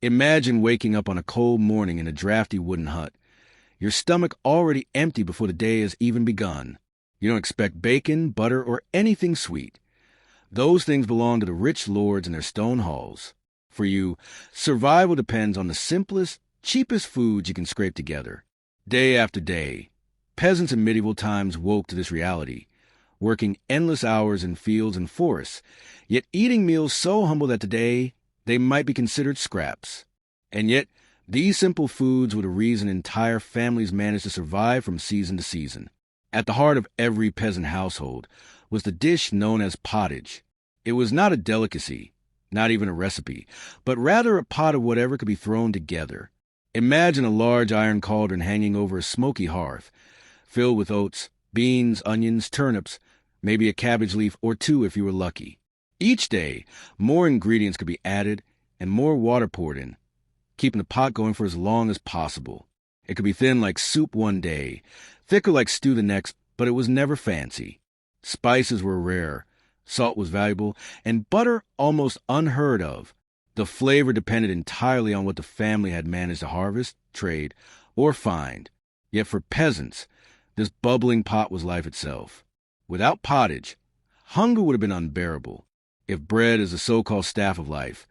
Imagine waking up on a cold morning in a drafty wooden hut. Your stomach already empty before the day has even begun. You don't expect bacon, butter, or anything sweet. Those things belong to the rich lords in their stone halls. For you, survival depends on the simplest, cheapest foods you can scrape together. Day after day, peasants in medieval times woke to this reality, working endless hours in fields and forests, yet eating meals so humble that today they might be considered scraps. And yet, these simple foods were the reason entire families managed to survive from season to season. At the heart of every peasant household was the dish known as pottage. It was not a delicacy, not even a recipe, but rather a pot of whatever could be thrown together. Imagine a large iron cauldron hanging over a smoky hearth, filled with oats, beans, onions, turnips, maybe a cabbage leaf or two if you were lucky. Each day, more ingredients could be added and more water poured in, keeping the pot going for as long as possible. It could be thin like soup one day, thicker like stew the next, but it was never fancy. Spices were rare, salt was valuable, and butter almost unheard of. The flavor depended entirely on what the family had managed to harvest, trade, or find. Yet for peasants, this bubbling pot was life itself. Without pottage, hunger would have been unbearable. If bread is the so-called staff of life,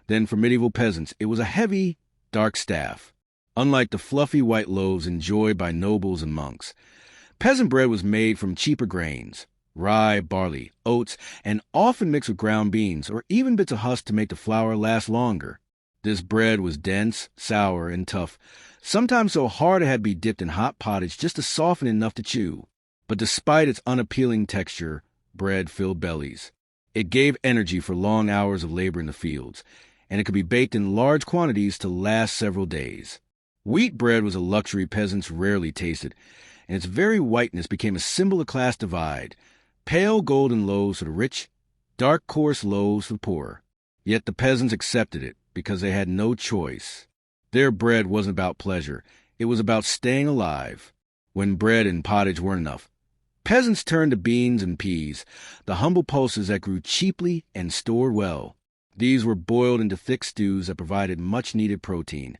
then for medieval peasants it was a heavy, dark staff. Unlike the fluffy white loaves enjoyed by nobles and monks, peasant bread was made from cheaper grains, rye, barley, oats, and often mixed with ground beans or even bits of husk to make the flour last longer. This bread was dense, sour, and tough, sometimes so hard it had to be dipped in hot pottage just to soften enough to chew. But despite its unappealing texture, bread filled bellies. It gave energy for long hours of labor in the fields, and it could be baked in large quantities to last several days. Wheat bread was a luxury peasants rarely tasted, and its very whiteness became a symbol of class divide. Pale golden loaves for the rich, dark coarse loaves for the poor. Yet the peasants accepted it because they had no choice. Their bread wasn't about pleasure, it was about staying alive. When bread and pottage weren't enough, peasants turned to beans and peas, the humble pulses that grew cheaply and stored well. These were boiled into thick stews that provided much-needed protein,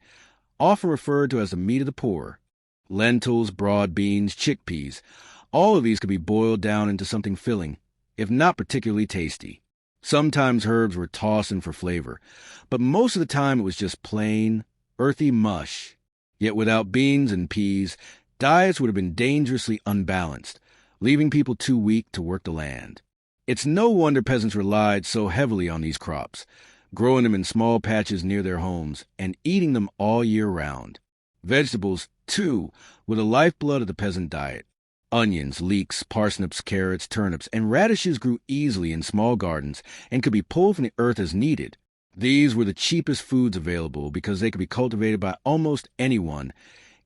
often referred to as the meat of the poor. Lentils, broad beans, chickpeas, all of these could be boiled down into something filling, if not particularly tasty. Sometimes herbs were tossed in for flavor, but most of the time it was just plain, earthy mush. Yet without beans and peas, diets would have been dangerously unbalanced, leaving people too weak to work the land. It's no wonder peasants relied so heavily on these crops, growing them in small patches near their homes and eating them all year round. Vegetables, too, were the lifeblood of the peasant diet. Onions, leeks, parsnips, carrots, turnips, and radishes grew easily in small gardens and could be pulled from the earth as needed. These were the cheapest foods available because they could be cultivated by almost anyone,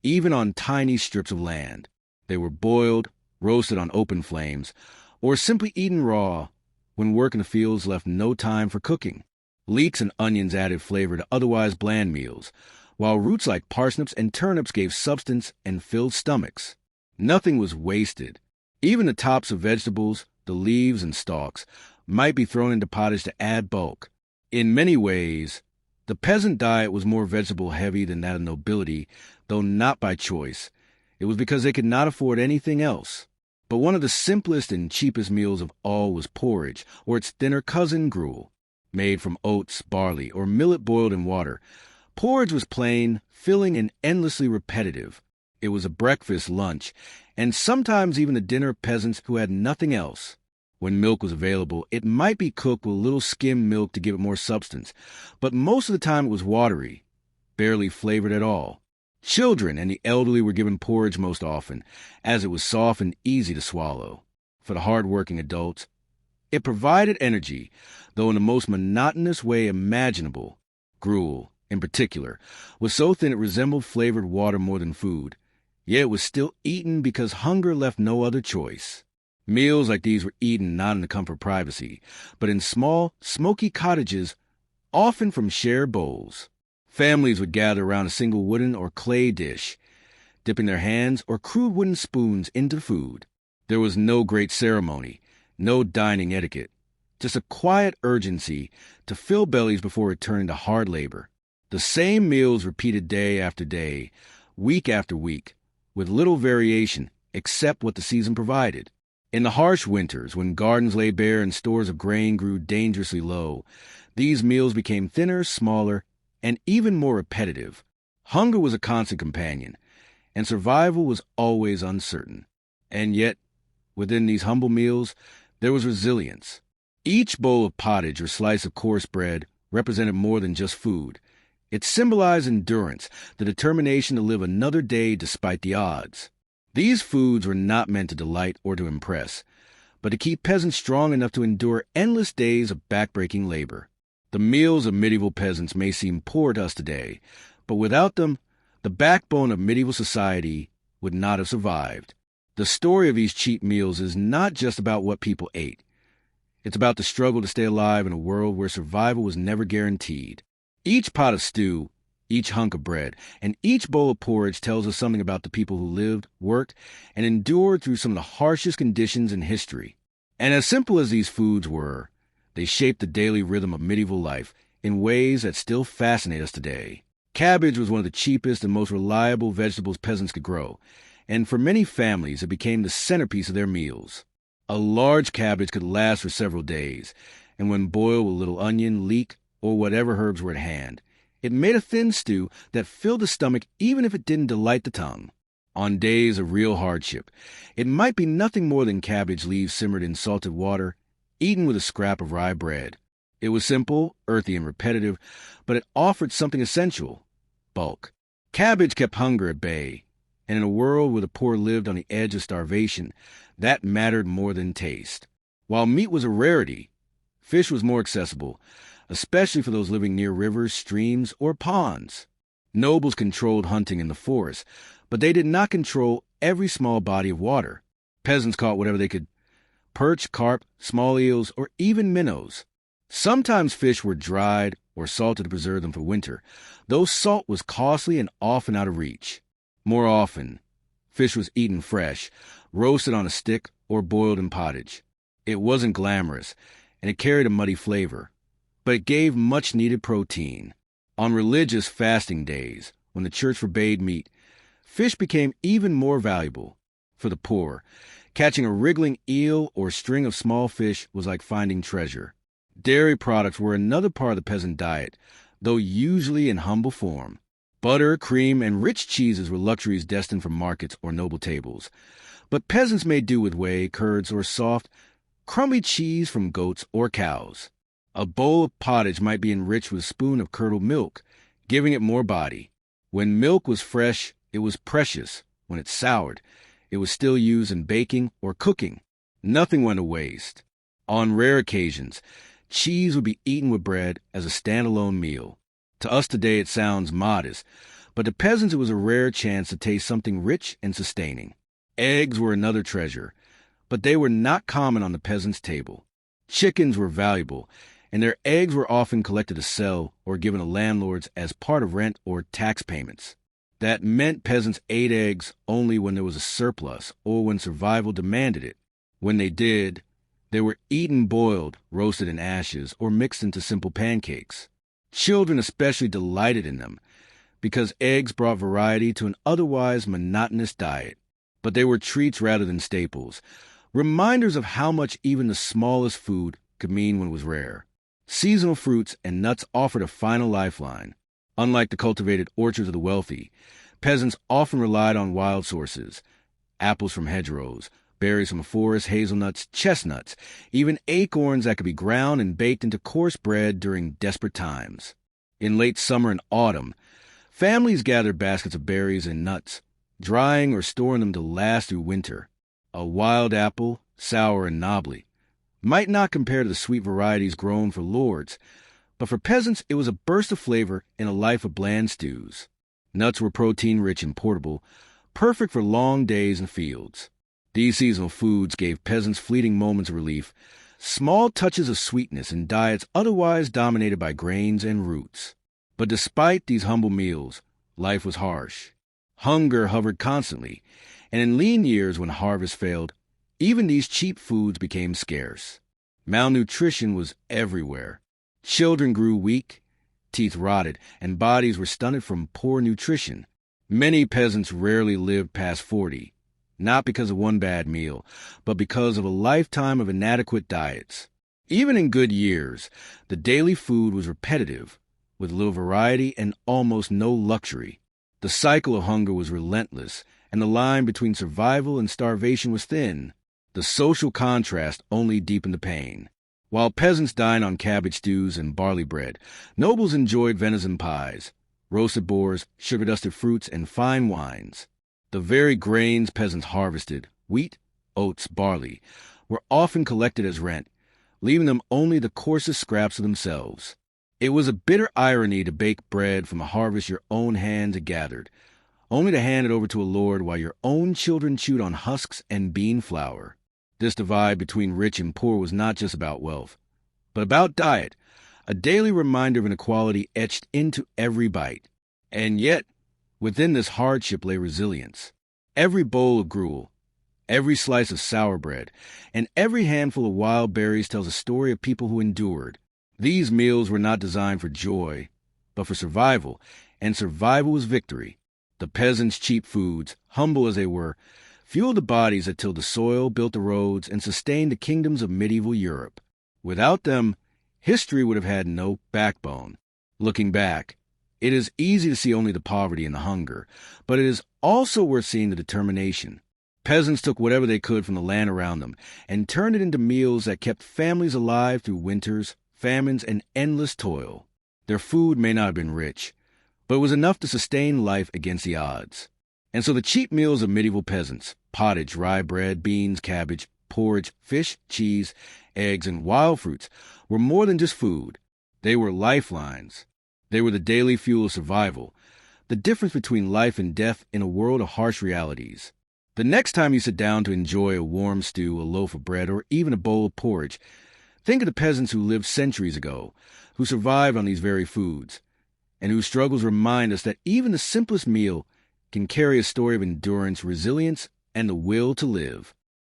even on tiny strips of land. They were boiled, roasted on open flames, or simply eaten raw when work in the fields left no time for cooking. Leeks and onions added flavor to otherwise bland meals, while roots like parsnips and turnips gave substance and filled stomachs. Nothing was wasted. Even the tops of vegetables, the leaves and stalks, might be thrown into pottage to add bulk. In many ways, the peasant diet was more vegetable-heavy than that of nobility, though not by choice. It was because they could not afford anything else. But one of the simplest and cheapest meals of all was porridge, or its thinner cousin, gruel. Made from oats, barley, or millet boiled in water, porridge was plain, filling, and endlessly repetitive. It was a breakfast, lunch, and sometimes even the dinner of peasants who had nothing else. When milk was available, it might be cooked with a little skim milk to give it more substance, but most of the time it was watery, barely flavored at all. Children and the elderly were given porridge most often, as it was soft and easy to swallow. For the hard-working adults, it provided energy, though in the most monotonous way imaginable. Gruel, in particular, was so thin it resembled flavored water more than food. Yet it was still eaten because hunger left no other choice. Meals like these were eaten not in the comfort of privacy, but in small, smoky cottages, often from shared bowls. Families would gather around a single wooden or clay dish, dipping their hands or crude wooden spoons into the food. There was no great ceremony, no dining etiquette, just a quiet urgency to fill bellies before returning to hard labor. The same meals repeated day after day, week after week, with little variation except what the season provided. In the harsh winters, when gardens lay bare and stores of grain grew dangerously low, these meals became thinner, smaller, and even more repetitive. Hunger was a constant companion, and survival was always uncertain. And yet, within these humble meals, there was resilience. Each bowl of pottage or slice of coarse bread represented more than just food. It symbolized endurance, the determination to live another day despite the odds. These foods were not meant to delight or to impress, but to keep peasants strong enough to endure endless days of backbreaking labor. The meals of medieval peasants may seem poor to us today, but without them, the backbone of medieval society would not have survived. The story of these cheap meals is not just about what people ate. It's about the struggle to stay alive in a world where survival was never guaranteed. Each pot of stew, each hunk of bread, and each bowl of porridge tells us something about the people who lived, worked, and endured through some of the harshest conditions in history. And as simple as these foods were, they shaped the daily rhythm of medieval life in ways that still fascinate us today. Cabbage was one of the cheapest and most reliable vegetables peasants could grow, and for many families it became the centerpiece of their meals. A large cabbage could last for several days, and when boiled with a little onion, leek, or whatever herbs were at hand, it made a thin stew that filled the stomach even if it didn't delight the tongue. On days of real hardship, it might be nothing more than cabbage leaves simmered in salted water, eaten with a scrap of rye bread. It was simple, earthy, and repetitive, but it offered something essential: bulk. Cabbage kept hunger at bay, and in a world where the poor lived on the edge of starvation, that mattered more than taste. While meat was a rarity, fish was more accessible, especially for those living near rivers, streams, or ponds. Nobles controlled hunting in the forest, but they did not control every small body of water. Peasants caught whatever they could: perch, carp, small eels, or even minnows. Sometimes fish were dried or salted to preserve them for winter, though salt was costly and often out of reach. More often, fish was eaten fresh, roasted on a stick, or boiled in pottage. It wasn't glamorous, and it carried a muddy flavor, but it gave much-needed protein. On religious fasting days, when the church forbade meat, fish became even more valuable. For the poor, catching a wriggling eel or string of small fish was like finding treasure. Dairy products were another part of the peasant diet, though usually in humble form. Butter, cream, and rich cheeses were luxuries destined for markets or noble tables. But peasants made do with whey, curds, or soft, crumbly cheese from goats or cows. A bowl of pottage might be enriched with a spoon of curdled milk, giving it more body. When milk was fresh, it was precious. When it soured, it was still used in baking or cooking. Nothing went to waste. On rare occasions, cheese would be eaten with bread as a standalone meal. To us today it sounds modest, but to peasants it was a rare chance to taste something rich and sustaining. Eggs were another treasure, but they were not common on the peasant's table. Chickens were valuable, and their eggs were often collected to sell or given to landlords as part of rent or tax payments. That meant peasants ate eggs only when there was a surplus or when survival demanded it. When they did, they were eaten boiled, roasted in ashes, or mixed into simple pancakes. Children especially delighted in them, because eggs brought variety to an otherwise monotonous diet. But they were treats rather than staples, reminders of how much even the smallest food could mean when it was rare. Seasonal fruits and nuts offered a final lifeline. Unlike the cultivated orchards of the wealthy, peasants often relied on wild sources: apples from hedgerows, berries from a forest, hazelnuts, chestnuts, even acorns that could be ground and baked into coarse bread during desperate times. In late summer and autumn, families gathered baskets of berries and nuts, drying or storing them to last through winter. A wild apple, sour and knobbly, might not compare to the sweet varieties grown for lords, but for peasants it was a burst of flavor in a life of bland stews. Nuts were protein-rich and portable, perfect for long days in fields. These seasonal foods gave peasants fleeting moments of relief, small touches of sweetness in diets otherwise dominated by grains and roots. But despite these humble meals, life was harsh. Hunger hovered constantly, and in lean years when harvest failed, even these cheap foods became scarce. Malnutrition was everywhere. Children grew weak, Teeth rotted, and bodies were stunted from poor nutrition. Many peasants rarely lived past 40, not because of one bad meal, but because of a lifetime of inadequate diets. Even in good years, the daily food was repetitive, with little variety and almost no luxury. The cycle of hunger was relentless, and the line between survival and starvation was thin. The social contrast only deepened the pain. While peasants dined on cabbage stews and barley bread, nobles enjoyed venison pies, roasted boars, sugar-dusted fruits, and fine wines. The very grains peasants harvested, wheat, oats, barley, were often collected as rent, leaving them only the coarsest scraps of themselves. It was a bitter irony to bake bread from a harvest your own hands had gathered, only to hand it over to a lord while your own children chewed on husks and bean flour. This divide between rich and poor was not just about wealth, but about diet, a daily reminder of inequality etched into every bite. And yet, within this hardship lay resilience. Every bowl of gruel, every slice of sour bread, and every handful of wild berries tells a story of people who endured. These meals were not designed for joy, but for survival, and survival was victory. The peasants' cheap foods, humble as they were, fueled the bodies that tilled the soil, built the roads, and sustained the kingdoms of medieval Europe. Without them, history would have had no backbone. Looking back, it is easy to see only the poverty and the hunger, but it is also worth seeing the determination. Peasants took whatever they could from the land around them and turned it into meals that kept families alive through winters, famines, and endless toil. Their food may not have been rich, but it was enough to sustain life against the odds. And so the cheap meals of medieval peasants, pottage, rye bread, beans, cabbage, porridge, fish, cheese, eggs, and wild fruits, were more than just food. They were lifelines. They were the daily fuel of survival, the difference between life and death in a world of harsh realities. The next time you sit down to enjoy a warm stew, a loaf of bread, or even a bowl of porridge, think of the peasants who lived centuries ago, who survived on these very foods, and whose struggles remind us that even the simplest meal can carry a story of endurance, resilience, and the will to live.